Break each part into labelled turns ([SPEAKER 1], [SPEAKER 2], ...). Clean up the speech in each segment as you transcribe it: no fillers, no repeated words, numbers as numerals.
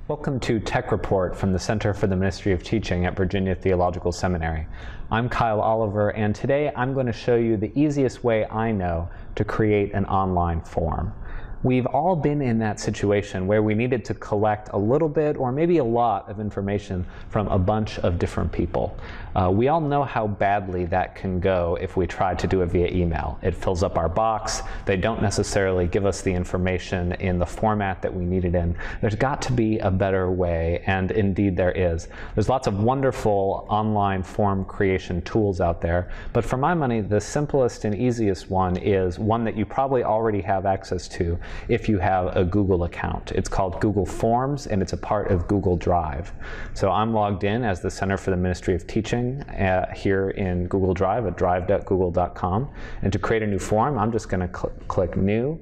[SPEAKER 1] Welcome to Tech Report from the Center for the Ministry of Teaching at Virginia Theological Seminary. I'm Kyle Oliver, and today I'm going to show you the easiest way I know to create an online form. We've all been in that situation where we needed to collect a little bit or maybe a lot of information from a bunch of different people. We all know how badly that can go if we try to do it via email. It fills up our box. They don't necessarily give us the information in the format that we need it in. There's got to be a better way, and indeed there is. There's lots of wonderful online form creation tools out there, but for my money, the simplest and easiest one is one that you probably already have access to if you have a Google account. It's called Google Forms, and it's a part of Google Drive. So I'm logged in as the Center for the Ministry of Teaching here in Google Drive at drive.google.com. And to create a new form, I'm just going to click New,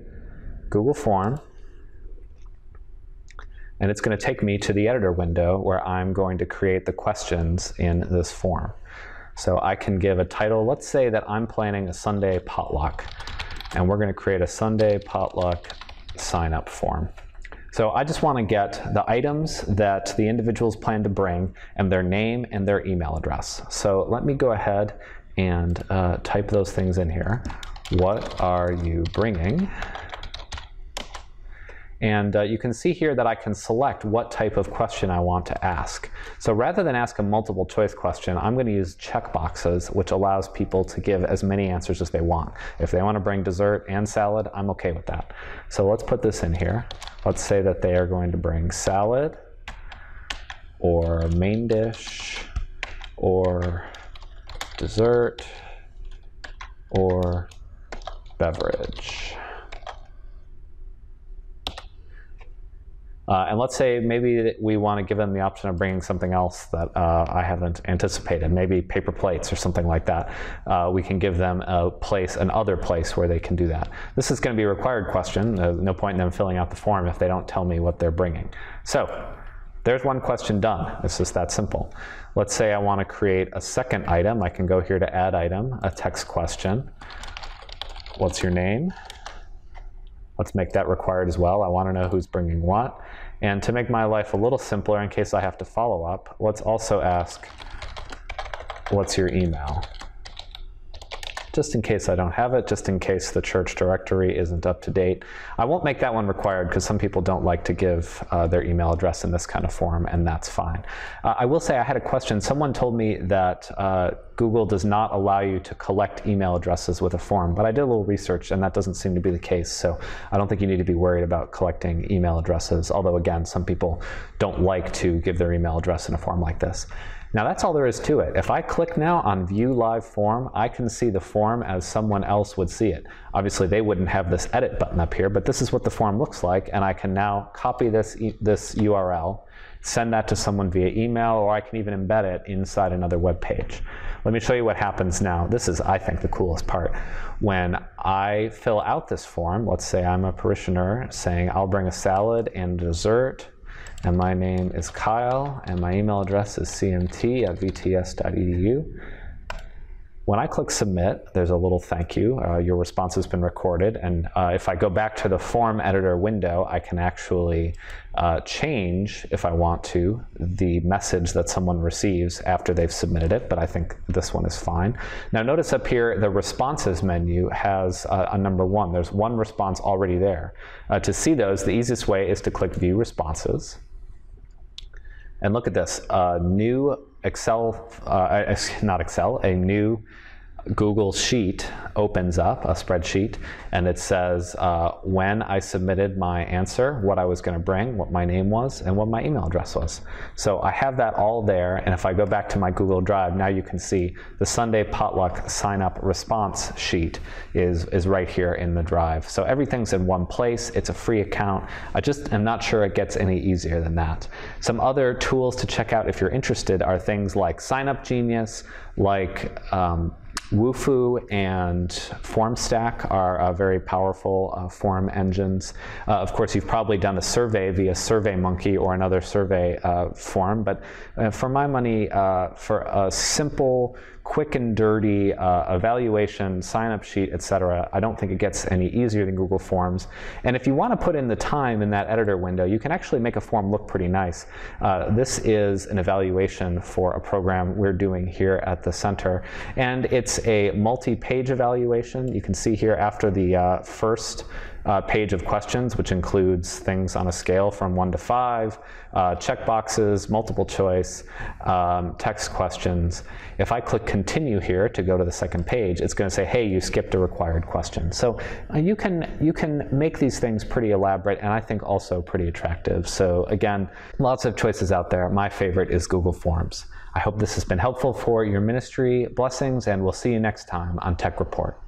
[SPEAKER 1] Google Form. And it's going to take me to the editor window where I'm going to create the questions in this form. So I can give a title. Let's say that I'm planning a Sunday potluck, and we're going to create a Sunday potluck sign-up form. So I just want to get the items that the individuals plan to bring and their name and their email address. So let me go ahead and type those things in here. What are you bringing? And you can see here that I can select what type of question I want to ask. So rather than ask a multiple choice question, I'm going to use checkboxes, which allows people to give as many answers as they want. If they want to bring dessert and salad, I'm okay with that. So let's put this in here. Let's say that they are going to bring salad, or main dish, or dessert, or beverage. And let's say maybe we want to give them the option of bringing something else that I haven't anticipated, maybe paper plates or something like that. We can give them another place where they can do that. This is going to be a required question. There's no point in them filling out the form if they don't tell me what they're bringing. So there's one question done. It's just that simple. Let's say I want to create a second item. I can go here to Add Item, a text question. What's your name? Let's make that required as well. I want to know who's bringing what. And to make my life a little simpler in case I have to follow up, let's also ask, what's your email? Just in case I don't have it, just in case the church directory isn't up to date. I won't make that one required because some people don't like to give their email address in this kind of form, and that's fine. I will say I had a question. Someone told me that Google does not allow you to collect email addresses with a form, but I did a little research and that doesn't seem to be the case. So I don't think you need to be worried about collecting email addresses, although again, some people don't like to give their email address in a form like this. Now that's all there is to it. If I click now on View Live Form, I can see the form as someone else would see it. Obviously they wouldn't have this edit button up here, but this is what the form looks like, and I can now copy this URL, send that to someone via email, or I can even embed it inside another web page. Let me show you what happens now. This is, I think, the coolest part. When I fill out this form, let's say I'm a parishioner saying I'll bring a salad and dessert, and my name is Kyle, and my email address is cmt@vts.edu. When I click Submit, there's a little thank you. Your response has been recorded. And if I go back to the form editor window, I can actually change, if I want to, the message that someone receives after they've submitted it. But I think this one is fine. Now notice up here, the responses menu has a number 1. There's one response already there. To see those, the easiest way is to click View Responses. And look at this, new Excel, not Excel, a new Google Sheet opens up, a spreadsheet, and it says when I submitted my answer, what I was going to bring, what my name was, and what my email address was. So I have that all there, and if I go back to my Google Drive, now you can see the Sunday potluck sign-up response sheet is right here in the drive. So everything's in one place. It's a free account. I just am not sure it gets any easier than that. Some other tools to check out if you're interested are things like Sign Up Genius, like Wufoo and FormStack are very powerful form engines. Of course, you've probably done a survey via SurveyMonkey or another survey form, but for my money, for a simple quick and dirty evaluation, sign-up sheet, etc. I don't think it gets any easier than Google Forms. And if you want to put in the time in that editor window, you can actually make a form look pretty nice. This is an evaluation for a program we're doing here at the center. And it's a multi-page evaluation. You can see here after the first page of questions, which includes things on a scale from 1 to 5, checkboxes, multiple choice, text questions. If I click continue here to go to the second page, it's going to say, hey, you skipped a required question. So you can make these things pretty elaborate and I think also pretty attractive. So again, lots of choices out there. My favorite is Google Forms. I hope this has been helpful for your ministry. Blessings, and we'll see you next time on Tech Report.